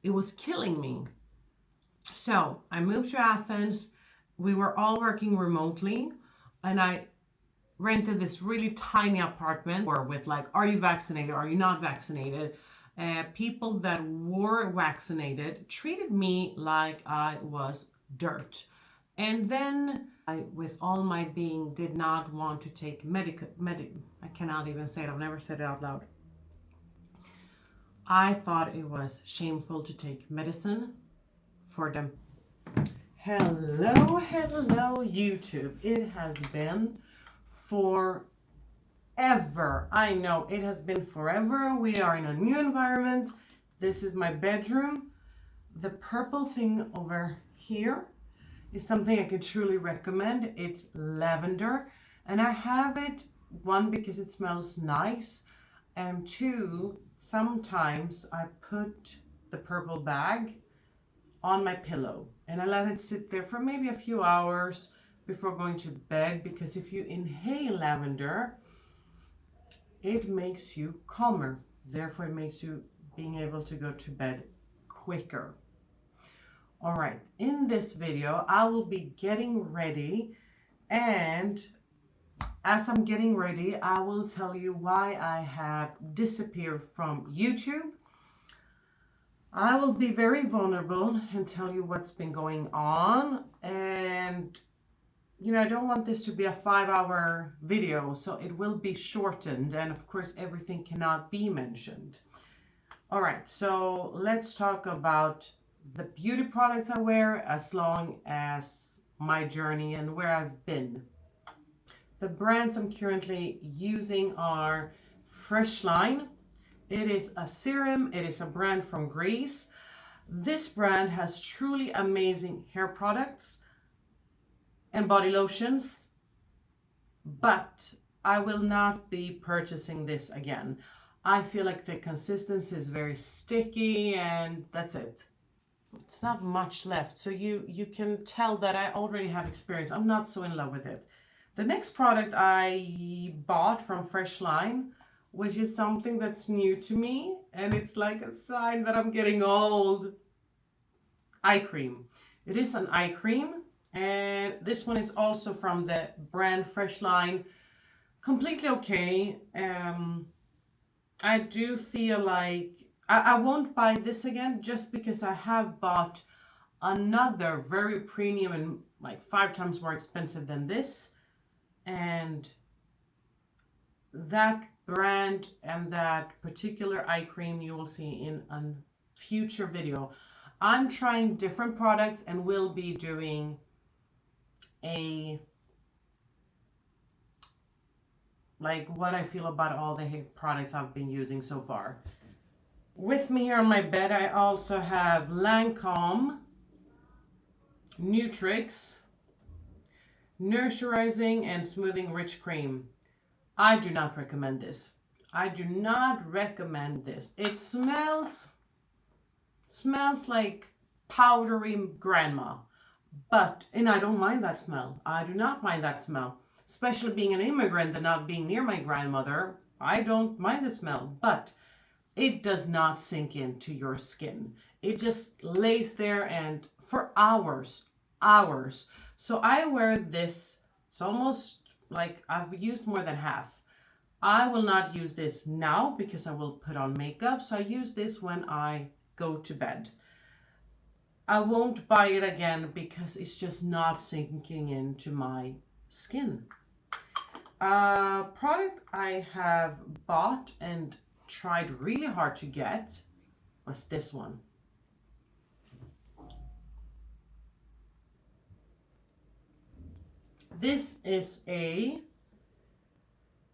it was killing me. So I moved to Athens. We were all working remotely, and I rented this really tiny apartment or with like, are you vaccinated? Are you not vaccinated? People that were vaccinated treated me like I was dirt. And then I, with all my being, did not want to take I cannot even say it. I've never said it out loud. I thought it was shameful to take medicine for them. Hello, hello, YouTube. It has been forever. I know it has been forever. We are in a new environment. This is my bedroom. The purple thing over here is something I can truly recommend. It's lavender, and I have it, one, because it smells nice, and two, sometimes I put the purple bag on my pillow and I let it sit there for maybe a few hours before going to bed, because if you inhale lavender, it makes you calmer. Therefore, it makes you being able to go to bed quicker. All right, in this video, I will be getting ready, and as I'm getting ready, I will tell you why I have disappeared from YouTube. I will be very vulnerable and tell you what's been going on. And, you know, I don't want this to be a 5-hour video, so it will be shortened. And of course, everything cannot be mentioned. All right, so let's talk about the beauty products I wear, as long as my journey and where I've been. The brands I'm currently using are Freshline. It is a serum. It is a brand from Greece. This brand has truly amazing hair products and body lotions, but I will not be purchasing this again. I feel like the consistency is very sticky, and that's it. It's not much left, so you can tell that I already have experience. I'm not so in love with it. The next product I bought from Freshline, which is something that's new to me, and it's like a sign that I'm getting old. Eye cream. It is an eye cream, and this one is also from the brand Freshline. Completely okay. I do feel like I won't buy this again, just because I have bought another very premium and like 5 times more expensive than this, and that brand and that particular eye cream you will see in a future video. I'm trying different products and will be doing a like what I feel about all the products I've been using so far. With me here on my bed, I also have Lancome Nutrix Nurturizing and Smoothing Rich Cream. I do not recommend this. I do not recommend this. It smells like powdery grandma. And I don't mind that smell. I do not mind that smell. Especially being an immigrant and not being near my grandmother, I don't mind the smell. But it does not sink into your skin. It just lays there and for hours. So I wear this. It's almost like I've used more than half. I will not use this now because I will put on makeup. So I use this when I go to bed. I won't buy it again because it's just not sinking into my skin. Product I have bought and tried really hard to get was this one. This is a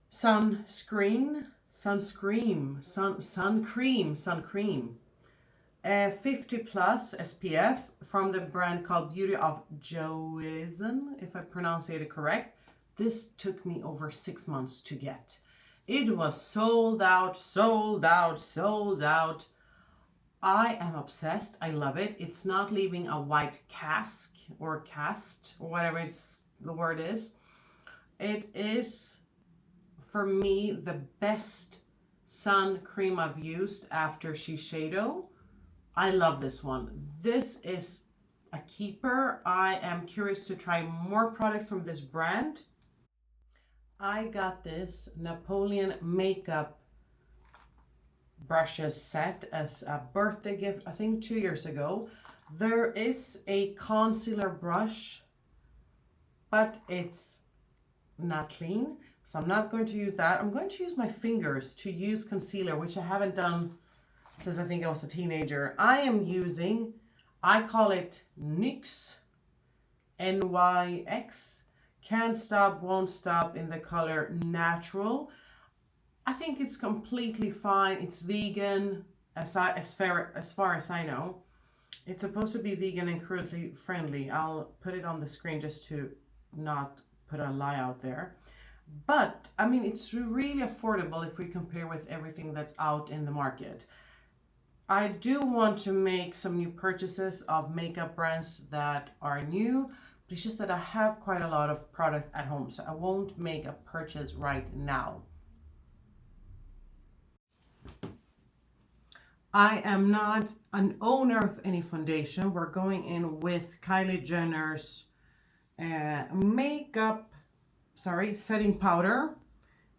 sun cream. 50 plus SPF from the brand called Beauty of Joseon, if I pronounce it correct. This took me over 6 months to get. It was sold out. I am obsessed. I love it. It's not leaving a white cast or whatever the word is. It is, for me, the best sun cream I've used after Shiseido. I love this one. This is a keeper. I am curious to try more products from this brand. I got this Napoleon makeup brushes set as a birthday gift, I think 2 years ago. There is a concealer brush, but it's not clean. So I'm not going to use that. I'm going to use my fingers to use concealer, which I haven't done since I think I was a teenager. I am using, I call it NYX, NYX. Can't Stop, Won't Stop in the color Natural. I think it's completely fine. It's vegan, as far as I know. It's supposed to be vegan and cruelty friendly. I'll put it on the screen just to not put a lie out there. But I mean, it's really affordable if we compare with everything that's out in the market. I do want to make some new purchases of makeup brands that are new, but it's just that I have quite a lot of products at home, so I won't make a purchase right now. I am not an owner of any foundation. We're going in with Kylie Jenner's setting powder.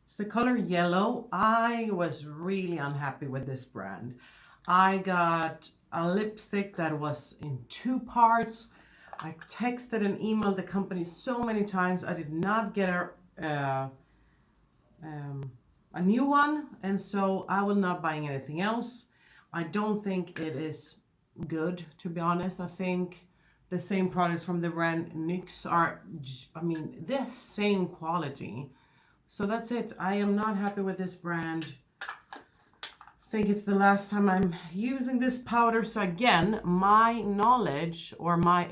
It's the color yellow. I was really unhappy with this brand. I got a lipstick that was in 2 parts. I texted and emailed the company so many times. I did not get a new one, and so I will not buying anything else. I don't think it is good, to be honest. I think the same products from the brand NYX are, I mean, the same quality. So that's it. I am not happy with this brand. I think it's the last time I'm using this powder. So again, my knowledge or my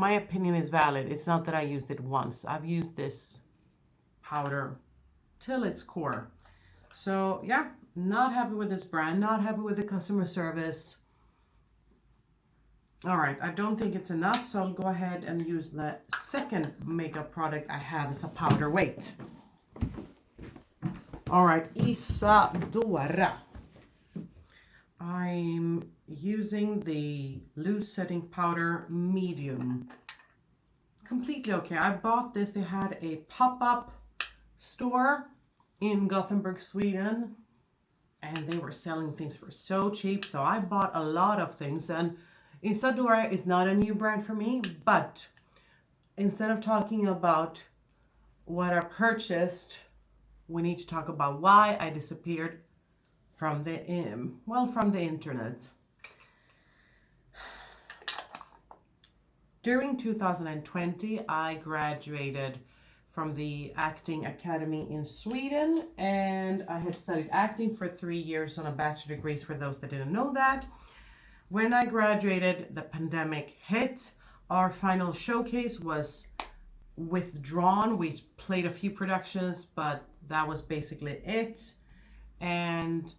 opinion is valid. It's not that I used it once. I've used this powder till its core. So yeah, not happy with this brand, not happy with the customer service. All right, I don't think it's enough, so I'll go ahead and use the second makeup product I have as a powder. Wait. All right, Isadora. I'm using the loose setting powder medium. Completely okay. I bought this. They had a pop-up store in Gothenburg, Sweden, and they were selling things for so cheap. So I bought a lot of things, and Isadora is not a new brand for me, but instead of talking about what I purchased, we need to talk about why I disappeared from the internet. During 2020, I graduated from the acting academy in Sweden, and I had studied acting for 3 years on a bachelor degree, for those that didn't know that. When I graduated, the pandemic hit. Our final showcase was withdrawn. We played a few productions, but that was basically it. And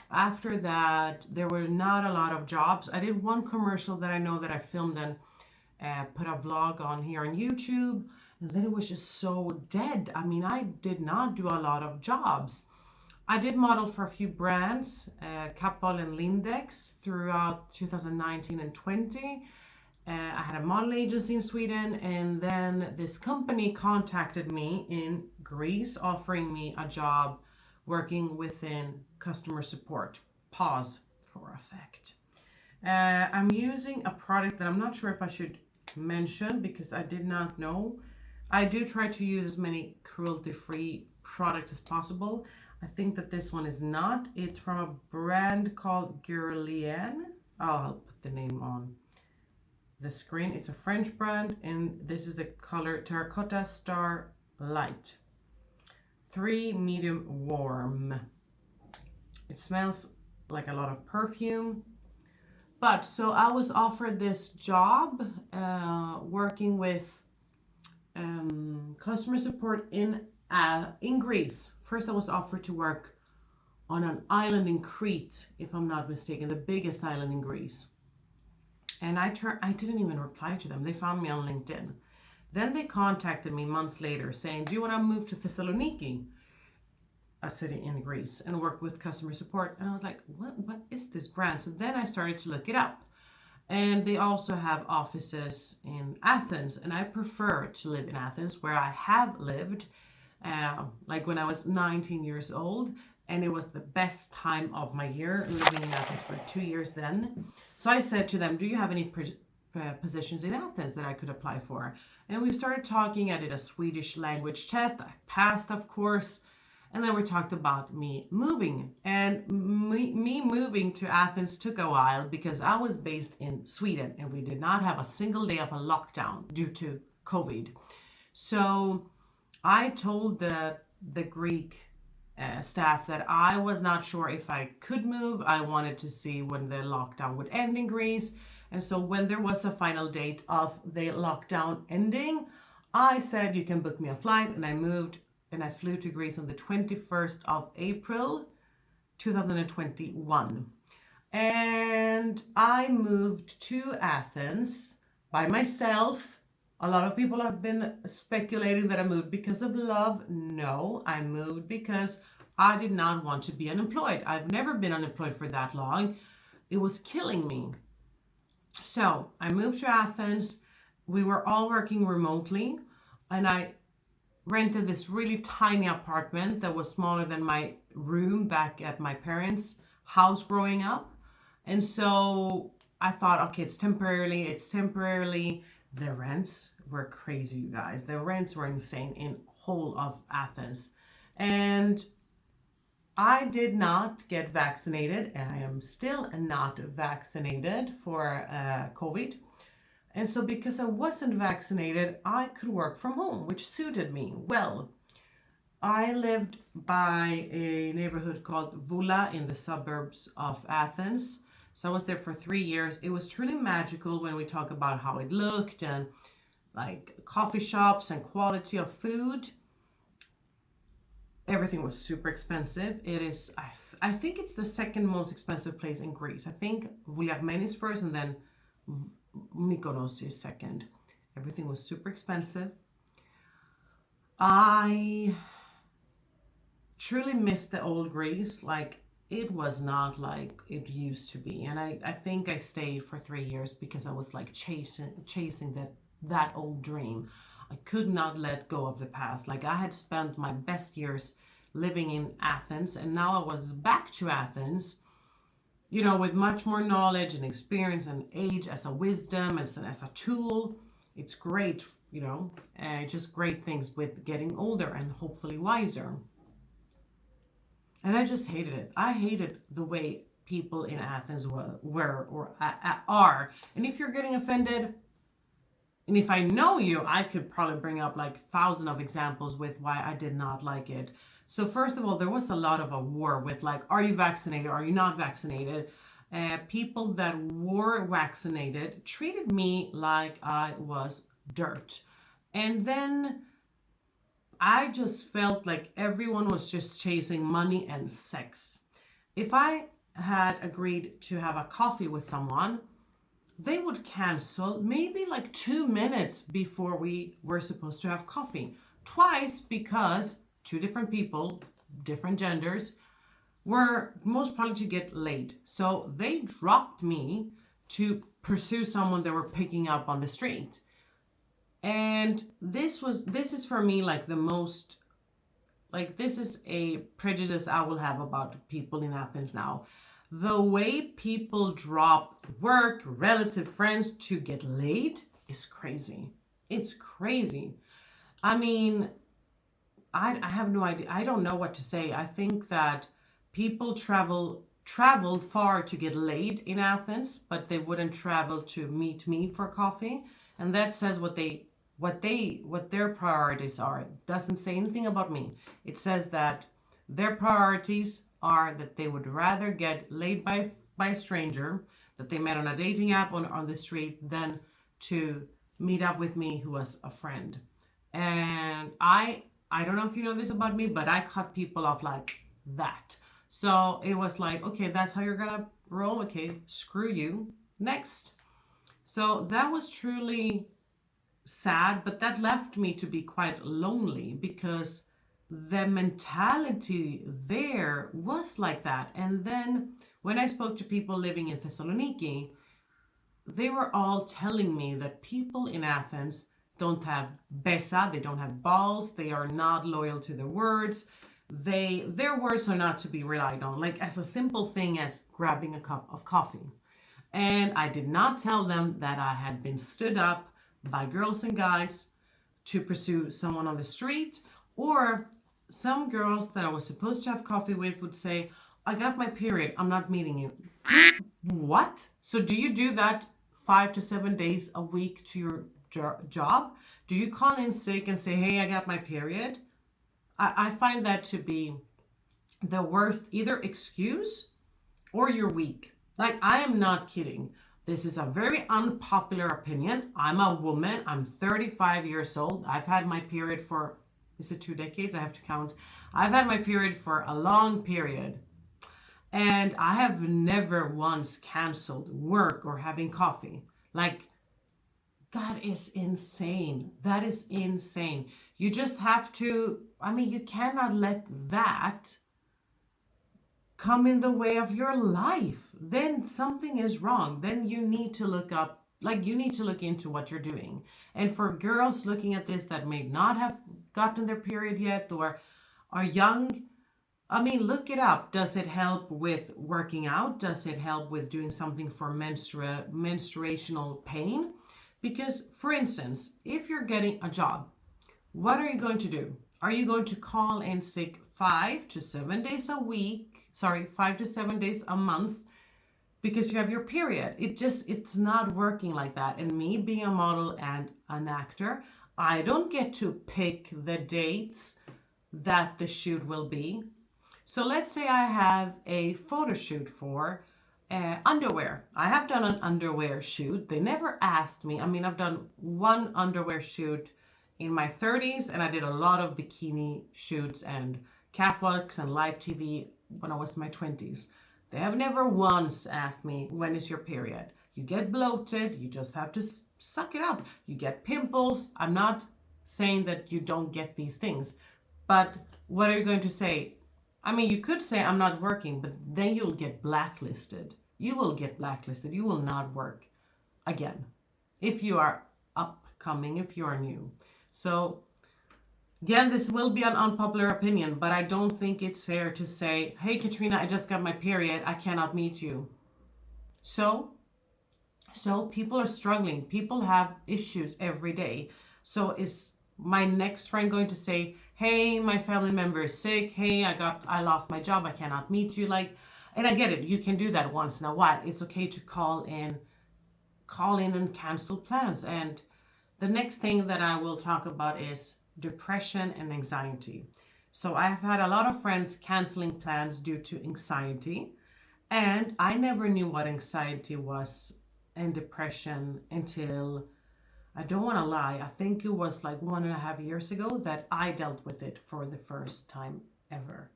after that, there were not a lot of jobs. I did one commercial that I know that I filmed and put a vlog on here on YouTube. And then it was just so dead. I mean, I did not do a lot of jobs. I did model for a few brands, Kappahl and Lindex, throughout 2019 and 20. I had a model agency in Sweden, and then this company contacted me in Greece, offering me a job working within customer support. Pause for effect. I'm using a product that I'm not sure if I should mention because I did not know. I do try to use as many cruelty-free products as possible. I think that this one is not. It's from a brand called Guerlain. Oh, I'll put the name on the screen. It's a French brand, and this is the color Terracotta Star Light. 3 medium warm. It smells like a lot of perfume. But so I was offered this job working with customer support in Greece. First, I was offered to work on an island in Crete, if I'm not mistaken, the biggest island in Greece. And I didn't even reply to them. They found me on LinkedIn. Then they contacted me months later saying, do you want to move to Thessaloniki? a city in Greece and worked with customer support. And I was like, what is this brand? So then I started to look it up. And they also have offices in Athens. And I prefer to live in Athens, where I have lived, like when I was 19 years old. And it was the best time of my year, living in Athens for 2 years then. So I said to them, do you have any positions in Athens that I could apply for? And we started talking. I did a Swedish language test. I passed, of course. And then we talked about me moving. And me moving to Athens took a while because I was based in Sweden and we did not have a single day of a lockdown due to COVID. So I told the Greek staff that I was not sure if I could move. I wanted to see when the lockdown would end in Greece. And so when there was a final date of the lockdown ending, I said, you can book me a flight. And I moved and I flew to Greece on the 21st of April, 2021. And I moved to Athens by myself. A lot of people have been speculating that I moved because of love. No, I moved because I did not want to be unemployed. I've never been unemployed for that long. It was killing me. So I moved to Athens. We were all working remotely, and I rented this really tiny apartment that was smaller than my room back at my parents' house growing up. And so I thought, okay, it's temporarily. The rents were crazy, you guys. The rents were insane in whole of Athens. And I did not get vaccinated, and I am still not vaccinated for COVID. And so because I wasn't vaccinated, I could work from home, which suited me well. I lived by a neighborhood called Vula in the suburbs of Athens. So I was there for 3 years. It was truly magical when we talk about how it looked and like coffee shops and quality of food. Everything was super expensive. It is, I think it's the second most expensive place in Greece. I think Guerlain is first and then Mykonos is second. Everything was super expensive. I truly miss the old Greece. Like, it was not like it used to be. And I think I stayed for 3 years because I was like chasing that old dream. I could not let go of the past. Like, I had spent my best years living in Athens, and now I was back to Athens, you know, with much more knowledge and experience and age as a wisdom, as a tool. It's great, you know, just great things with getting older and hopefully wiser. And I just hated it. I hated the way people in Athens were or are. And if you're getting offended, and if I know you, I could probably bring up like 1,000 of examples with why I did not like it. So first of all, there was a lot of a war with like, are you vaccinated? Are you not vaccinated? People that were vaccinated treated me like I was dirt. And then I just felt like everyone was just chasing money and sex. If I had agreed to have a coffee with someone, they would cancel maybe like 2 minutes before we were supposed to have coffee. Twice, because two different people, different genders, were most probably to get laid. So they dropped me to pursue someone they were picking up on the street. And this is for me like the most, like, this is a prejudice I will have about people in Athens now. The way people drop work, relative, friends to get laid is crazy. It's crazy. I mean, I have no idea. I don't know what to say. I think that people traveled far to get laid in Athens, but they wouldn't travel to meet me for coffee. And that says what their priorities are. It doesn't say anything about me. It says that their priorities are that they would rather get laid by a stranger that they met on a dating app on the street than to meet up with me who was a friend. And I don't know if you know this about me, but I cut people off like that. So it was like, okay, that's how you're gonna roll. Okay, screw you. Next. So that was truly sad, but that left me to be quite lonely because the mentality there was like that. And then when I spoke to people living in Thessaloniki, they were all telling me that people in Athens don't have besa, they don't have balls, they are not loyal to their words. Their words are not to be relied on, like as a simple thing as grabbing a cup of coffee. And I did not tell them that I had been stood up by girls and guys to pursue someone on the street, or some girls that I was supposed to have coffee with would say, I got my period, I'm not meeting you. What? So do you do that 5 to 7 days a week to your job? Do you call in sick and say, hey, I got my period? I find that to be the worst either excuse or you're weak. Like, I am not kidding. This is a very unpopular opinion. I'm a woman. I'm 35 years old. I've had my period for, is it 2 decades? I have to count. I've had my period for a long period. And I have never once canceled work or having coffee. Like, that is insane. That is insane. You just have to, I mean, you cannot let that come in the way of your life. Then something is wrong. Then you need to look up, like, you need to look into what you're doing. And for girls looking at this that may not have gotten their period yet or are young, I mean, look it up. Does it help with working out? Does it help with doing something for menstruational pain? Because, for instance, if you're getting a job, what are you going to do? Are you going to call in sick 5 to 7 days a week? Sorry, 5 to 7 days a month because you have your period? It's not working like that. And me being a model and an actor, I don't get to pick the dates that the shoot will be. So let's say I have a photo shoot for underwear. I have done an underwear shoot. They never asked me. I mean, I've done one underwear shoot in my 30s, and I did a lot of bikini shoots and catwalks and live TV when I was in my 20s. They have never once asked me, when is your period? You get bloated, you just have to suck it up. You get pimples. I'm not saying that you don't get these things, but what are you going to say? I mean, you could say I'm not working, but then you'll get blacklisted. You will get blacklisted. You will not work again if you are upcoming, if you are new. So again, this will be an unpopular opinion, but I don't think it's fair to say, hey, Katrina, I just got my period. I cannot meet you. So people are struggling. People have issues every day. So is my next friend going to say, hey, my family member is sick. Hey, I lost my job. I cannot meet you. Like, and I get it. You can do that once in a while. It's okay to call in and cancel plans. And the next thing that I will talk about is depression and anxiety. So I've had a lot of friends canceling plans due to anxiety. And I never knew what anxiety was and depression until, I don't want to lie, I think it was like 1.5 years ago that I dealt with it for the first time ever.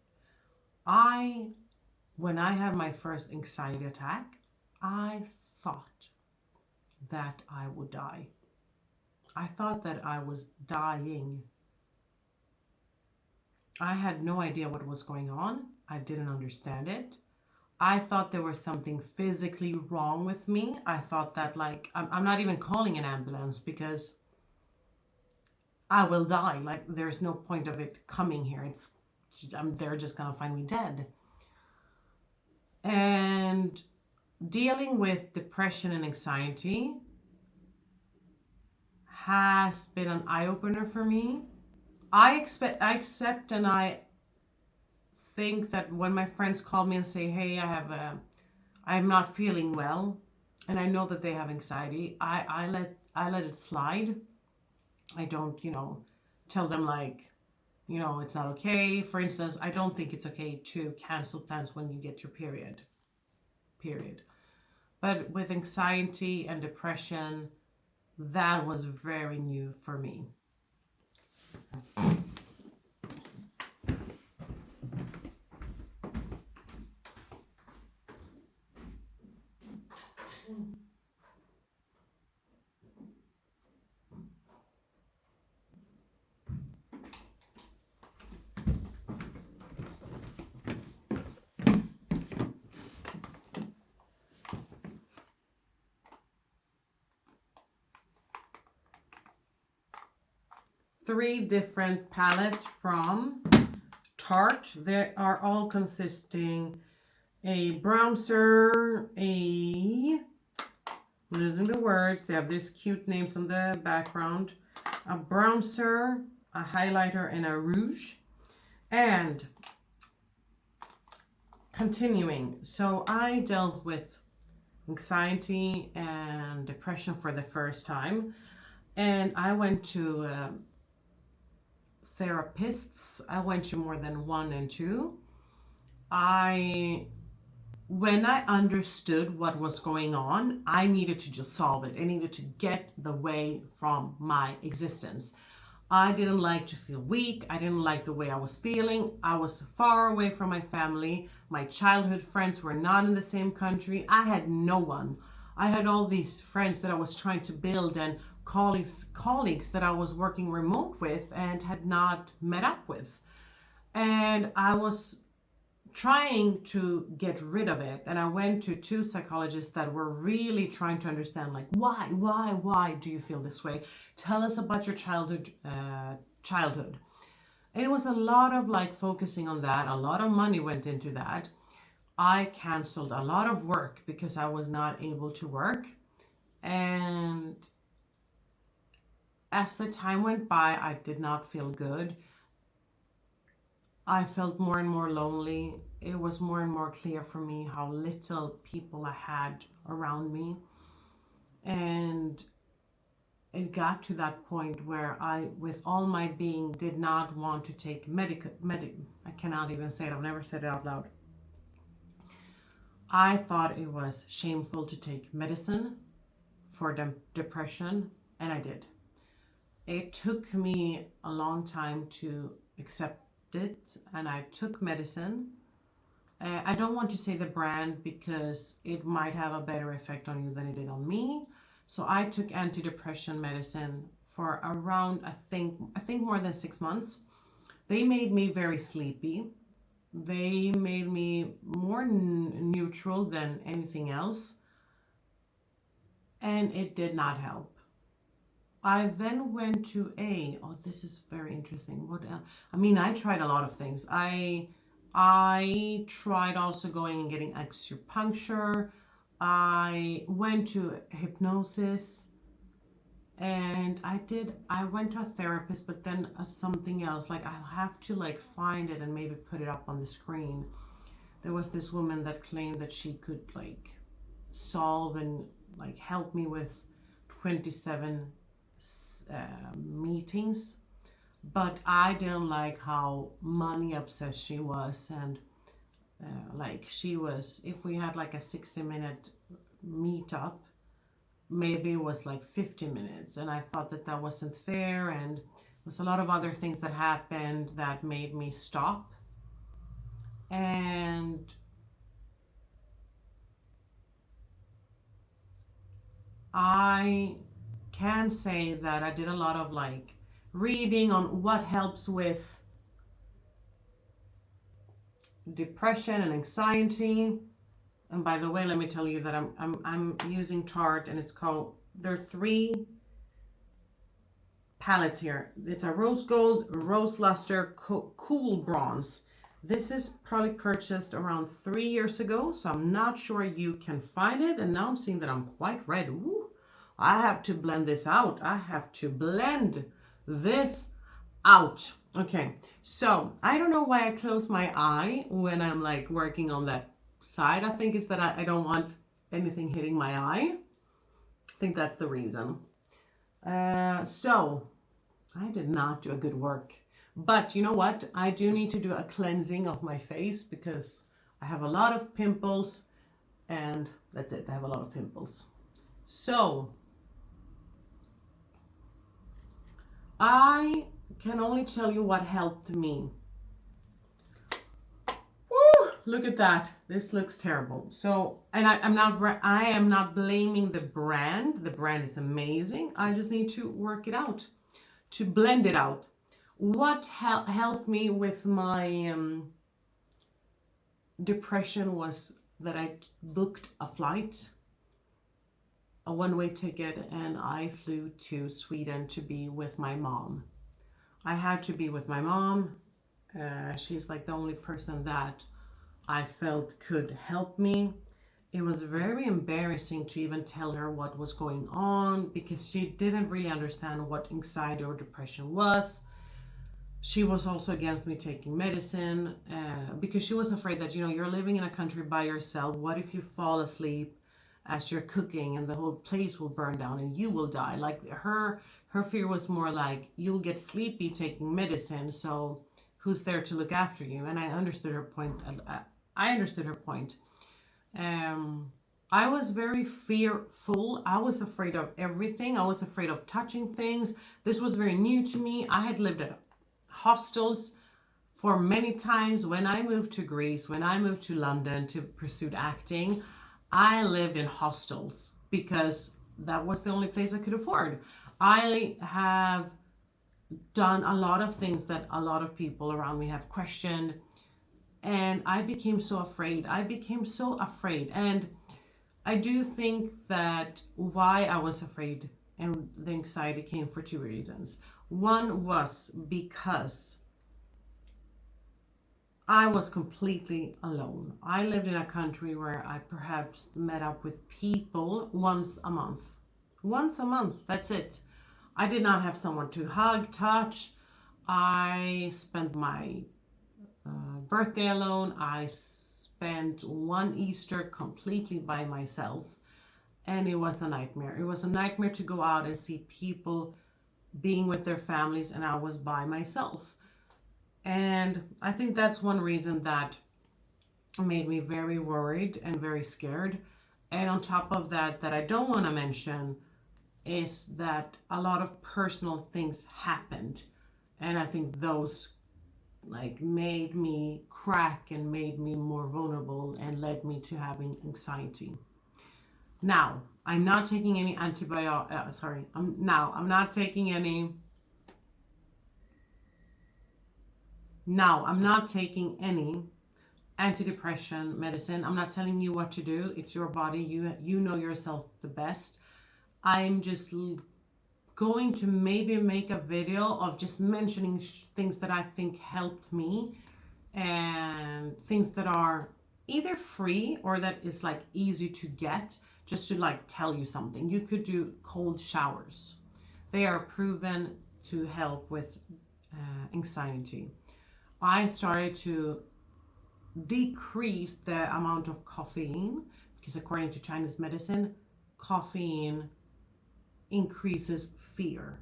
When I had my first anxiety attack, I thought that I would die. I thought that I was dying. I had no idea what was going on. I didn't understand it. I thought there was something physically wrong with me. I thought that, like, I'm not even calling an ambulance because I will die. Like, there's no point of it coming here. They're just gonna find me dead. And dealing with depression and anxiety has been an eye-opener for me. I accept and I think that when my friends call me and say, hey, I'm not feeling well, and I know that they have anxiety, I let it slide. I don't, tell them like, it's not okay. For instance, I don't think it's okay to cancel plans when you get your period. But with anxiety and depression, that was very new for me. 3 different palettes from Tarte. They are all consisting a bronzer, losing the words, they have these cute names on the background, a bronzer, a highlighter, and a rouge. And continuing, so I dealt with anxiety and depression for the first time, and I went to therapists. I went to more than 1 and 2. When I understood what was going on, I needed to just solve it. I needed to get the way from my existence. I didn't like to feel weak. I didn't like the way I was feeling. I was far away from my family. My childhood friends were not in the same country. I had no one. I had all these friends that I was trying to build, and colleagues that I was working remote with and had not met up with. And I was trying to get rid of it, and I went to 2 psychologists that were really trying to understand, like, why do you feel this way? Tell us about your childhood. And it was a lot of like focusing on that. A lot of money went into that. I canceled a lot of work because I was not able to work. And as the time went by, I did not feel good. I felt more and more lonely. It was more and more clear for me how little people I had around me. And it got to that point where I, with all my being, did not want to take I cannot even say it. I've never said it out loud. I thought it was shameful to take medicine for depression, and I did. It took me a long time to accept it, and I took medicine. I don't want to say the brand because it might have a better effect on you than it did on me. So I took antidepressant medicine for around, I think more than 6 months. They made me very sleepy. They made me more neutral than anything else, and it did not help. I then went to this is very interesting. What else? I mean, I tried a lot of things. I tried also going and getting acupuncture. I went to hypnosis, and I went to a therapist, but then something else, like I'll have to like find it and maybe put it up on the screen. There was this woman that claimed that she could like solve and like help me with 27 meetings, but I didn't like how money obsessed she was, and like she was, if we had like a 60-minute meetup, maybe it was like 50 minutes, and I thought that that wasn't fair, and there was a lot of other things that happened that made me stop. And I can say that I did a lot of like reading on what helps with depression and anxiety. And by the way, let me tell you that I'm using Tarte, and it's called, there are 3 palettes here. It's a rose gold, rose luster, cool bronze. This is probably purchased around 3 years ago, so I'm not sure you can find it. And now I'm seeing that I'm quite red. Ooh, I have to blend this out. I have to blend this out. Okay, so I don't know why I close my eye when I'm like working on that side. I think it's that I don't want anything hitting my eye. I think that's the reason. So I did not do a good work. But you know what? I do need to do a cleansing of my face because I have a lot of pimples, and that's it. I have a lot of pimples. So I can only tell you what helped me. Woo! Look at that. This looks terrible. So, and I am not blaming the brand. The brand is amazing. I just need to work it out, to blend it out. What helped me with my depression was that I booked a flight, a one-way ticket, and I flew to Sweden to be with my mom. I had to be with my mom. She's like the only person that I felt could help me. It was very embarrassing to even tell her what was going on because she didn't really understand what anxiety or depression was. She was also against me taking medicine because she was afraid that, you're living in a country by yourself. What if you fall asleep as you're cooking and the whole place will burn down and you will die? Like her fear was more like you'll get sleepy taking medicine, so who's there to look after you? And I understood her point. I understood her point. Um, I was very fearful. I was afraid of everything. I was afraid of touching things. This was very new to me. I had lived at hostels for many times. When I moved to Greece, when I moved to London to pursue acting, I lived in hostels because that was the only place I could afford. I have done a lot of things that a lot of people around me have questioned, and I became so afraid. I became so afraid. And I do think that why I was afraid and the anxiety came for two reasons. One was because I was completely alone. I lived in a country where I perhaps met up with people once a month. Once a month, that's it. I did not have someone to hug, touch. I spent my birthday alone. I spent one Easter completely by myself, and it was a nightmare. It was a nightmare to go out and see people being with their families, and I was by myself. And I think that's one reason that made me very worried and very scared. And on top of that, that I don't want to mention is that a lot of personal things happened. And I think those like made me crack and made me more vulnerable and led me to having anxiety. Now, I'm not taking any antibiotic. Sorry, I'm not taking any. Now, I'm not taking any antidepressant medicine. I'm not telling you what to do. It's your body. You know yourself the best. I'm just going to maybe make a video of just mentioning things that I think helped me and things that are either free or that is like easy to get, just to like tell you something. You could do cold showers. They are proven to help with anxiety. I started to decrease the amount of caffeine because according to Chinese medicine, caffeine increases fear.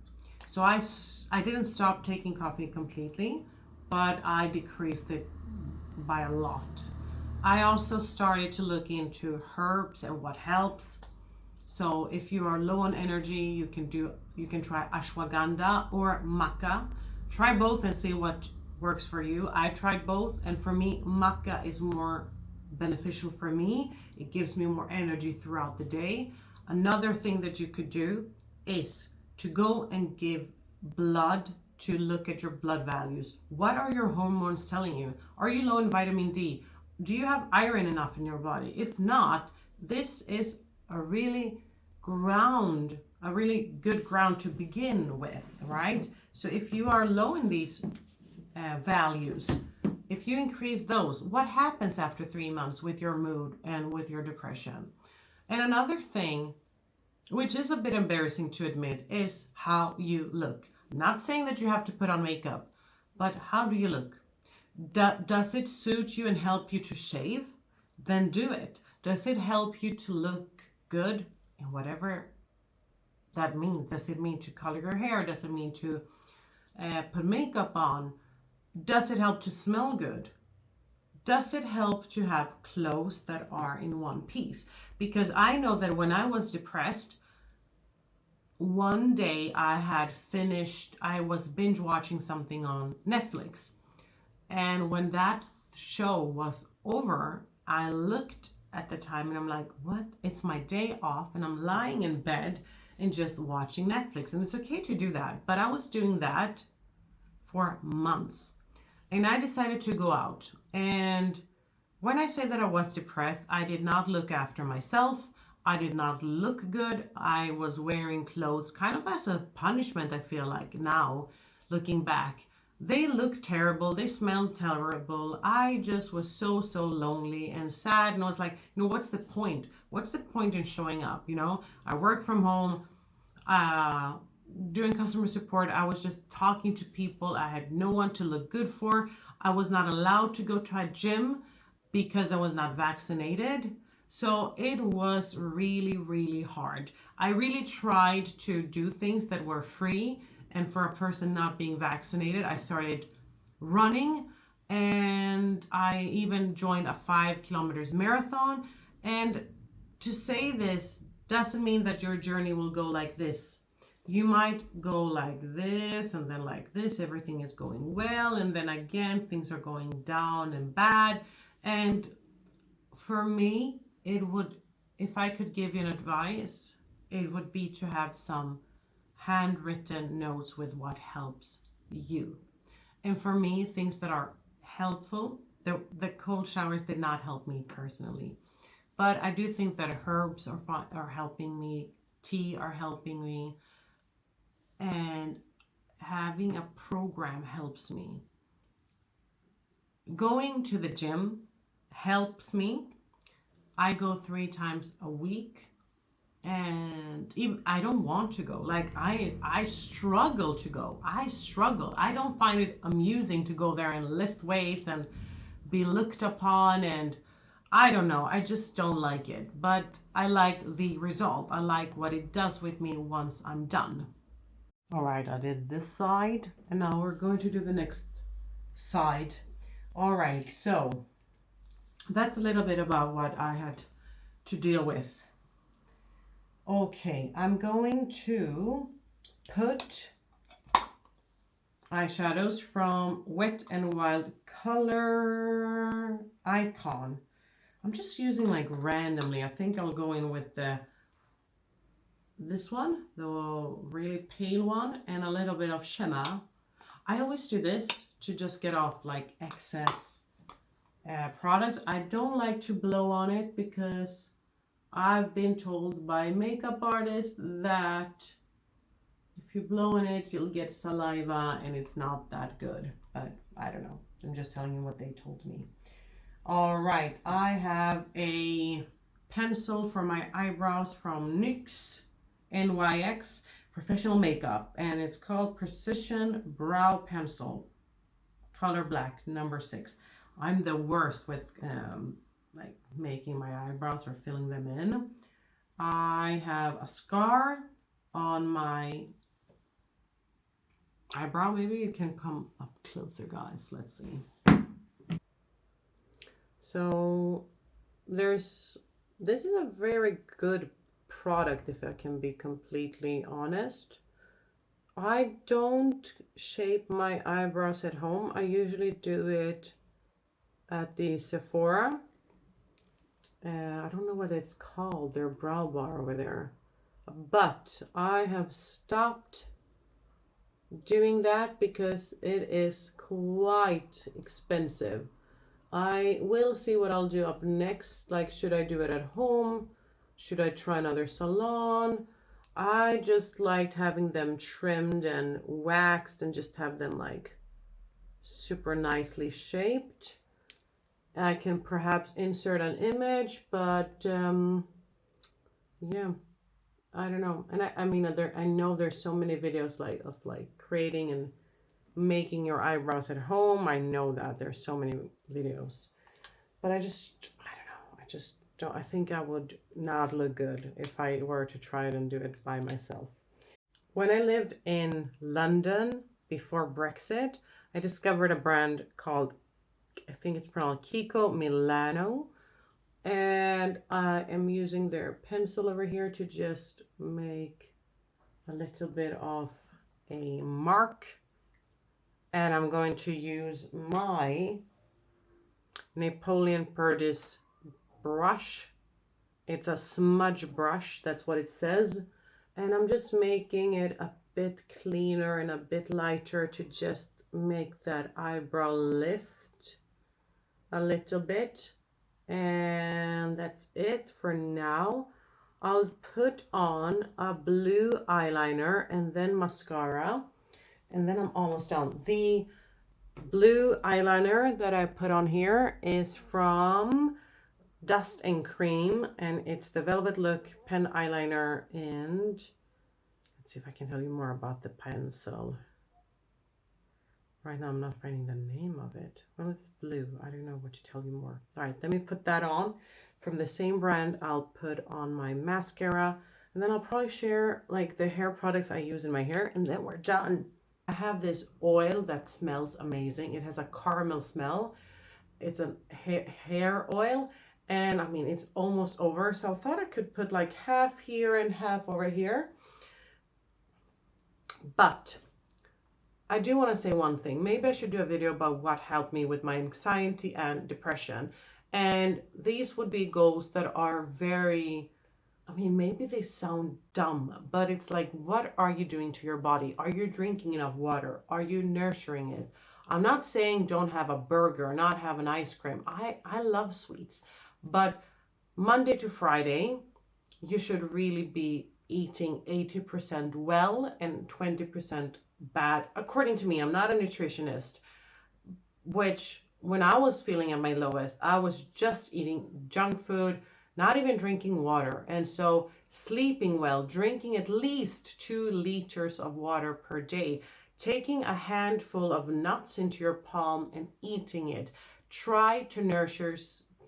So I didn't stop taking coffee completely, but I decreased it by a lot. I also started to look into herbs and what helps. So if you are low on energy, you can try ashwagandha or maca. Try both and see what works for you. I tried both, and for me, maca is more beneficial for me. It gives me more energy throughout the day. Another thing that you could do is to go and give blood to look at your blood values. What are your hormones telling you? Are you low in vitamin D? Do you have iron enough in your body? If not, this is a really good ground to begin with, right? So if you are low in these values, if you increase those, what happens after 3 months with your mood and with your depression? And another thing, which is a bit embarrassing to admit, is how you look. Not saying that you have to put on makeup, but how do you look? Does it suit you and help you to shave? Then do it. Does it help you to look good in whatever that means? Does it mean to color your hair? Does it mean to put makeup on? Does it help to smell good? Does it help to have clothes that are in one piece? Because I know that when I was depressed, one day I was binge watching something on Netflix. And when that show was over, I looked at the time and I'm like, what? It's my day off and I'm lying in bed and just watching Netflix. And it's okay to do that. But I was doing that for months. And I decided to go out. And when I say that I was depressed, I did not look after myself. I did not look good. I was wearing clothes kind of as a punishment, I feel like now. looking back. They looked terrible, they smelled terrible. I just was so lonely and sad, and I was like, what's the point? What's the point in showing up? I work from home. uh During customer support, I was just talking to people. I had no one to look good for. I was not allowed to go to a gym because I was not vaccinated. So it was really hard. I really tried to do things that were free. And for a person not being vaccinated, I started running, and I even joined a 5 kilometers marathon. And to say this doesn't mean that your journey will go like this. You might go like this and then like this, everything is going well, and then again things are going down and bad. And for me, it would, if I could give you an advice, it would be to have some handwritten notes with what helps you. And for me, things that are helpful, the cold showers did not help me personally. But I do think that herbs are helping me, tea are helping me, and having a program helps me. Going to the gym helps me. I go 3 times a week, and even I don't want to go. Like I struggle to go. I struggle. I don't find it amusing to go there and lift weights and be looked upon, and I don't know. I just don't like it. But I like the result. I like what it does with me once I'm done. All right, I did this side, and now we're going to do the next side. All right, so that's a little bit about what I had to deal with. Okay, I'm going to put eyeshadows from Wet n Wild Color Icon. I'm just using like randomly. I think I'll go in with this one, the really pale one, and a little bit of shimmer. I always do this to just get off like excess products. I don't like to blow on it because I've been told by makeup artists that if you blow on it, you'll get saliva and it's not that good. But I don't know. I'm just telling you what they told me. All right, I have a pencil for my eyebrows from NYX Professional Makeup, and it's called Precision Brow Pencil, color black, number 6. I'm the worst with like making my eyebrows or filling them in. I have a scar on my eyebrow. Maybe you can come up closer, guys. Let's see. So this is a very good product, if I can be completely honest. I don't shape my eyebrows at home. I usually do it at the Sephora. I don't know what it's called, their brow bar over there. But I have stopped doing that because it is quite expensive. I will see what I'll do up next. Like, should I do it at home? Should I try another salon? I just liked having them trimmed and waxed and just have them like super nicely shaped. I can perhaps insert an image, but yeah, I don't know. And I mean, I know there's so many videos of creating and making your eyebrows at home. I know that there's so many videos, but I don't know. I think I would not look good if I were to try it and do it by myself. When I lived in London before Brexit, I discovered a brand called, I think it's pronounced Kiko Milano, and I am using their pencil over here to just make a little bit of a mark. And I'm going to use my Napoleon Perdis brush. It's a smudge brush, that's what it says. And I'm just making it a bit cleaner and a bit lighter to just make that eyebrow lift a little bit. And that's it for now. I'll put on a blue eyeliner and then mascara. And then I'm almost done. The blue eyeliner that I put on here is from Dust and Cream, and it's the Velvet Look pen eyeliner. And let's see if I can tell you more about the pencil. Right now I'm not finding the name of it. Well, it's blue. I don't know what to tell you more. All right, let me put that on. From the same brand, I'll put on my mascara, and then I'll probably share like the hair products I use in my hair, and then we're done. I have this oil that smells amazing. It has a caramel smell. It's a hair oil, and I mean, it's almost over. So I thought I could put like half here and half over here. But I do want to say one thing. Maybe I should do a video about what helped me with my anxiety and depression. And these would be goals that are very, I mean, maybe they sound dumb, but it's like, what are you doing to your body? Are you drinking enough water? Are you nurturing it? I'm not saying don't have a burger, not have an ice cream. I love sweets. But Monday to Friday, you should really be eating 80% well and 20% bad. According to me, I'm not a nutritionist, which when I was feeling at my lowest, I was just eating junk food, not even drinking water. And so sleeping well, drinking at least 2 liters of water per day, taking a handful of nuts into your palm and eating it. Try to nurture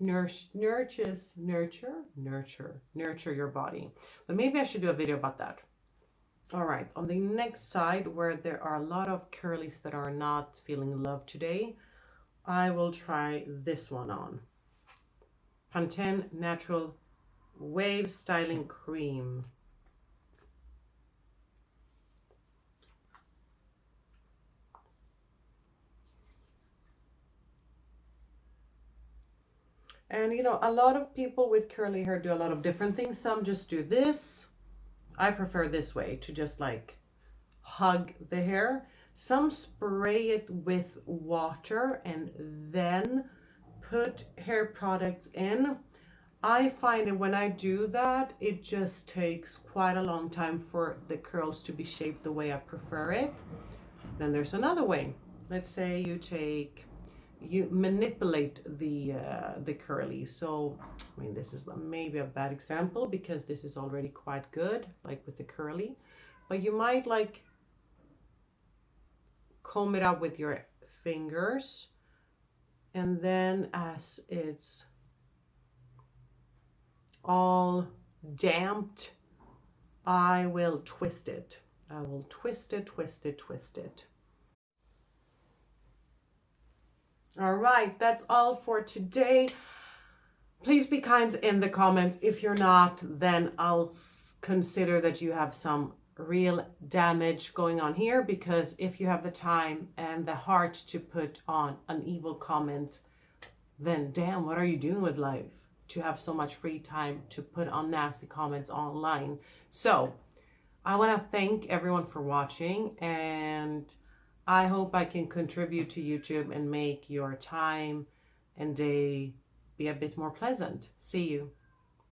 your body. But maybe I should do a video about that. All right, on the next side, where there are a lot of curlies that are not feeling love today, I will try this one on. Pantene Natural Wave Styling Cream. And you know, a lot of people with curly hair do a lot of different things. Some just do this. I prefer this way, to just like hug the hair. Some spray it with water and then put hair products in. I find that when I do that, it just takes quite a long time for the curls to be shaped the way I prefer it. Then there's another way. Let's say you manipulate the curly. So I mean, this is maybe a bad example because this is already quite good, like with the curly, but you might like comb it up with your fingers, and then as it's all damped, I will twist it. I will twist it. All right, that's all for today. Please be kind in the comments. If you're not, then I'll consider that you have some real damage going on here, because if you have the time and the heart to put on an evil comment, then damn, what are you doing with life to have so much free time to put on nasty comments online? So I want to thank everyone for watching, and I hope I can contribute to YouTube and make your time and day be a bit more pleasant. See you.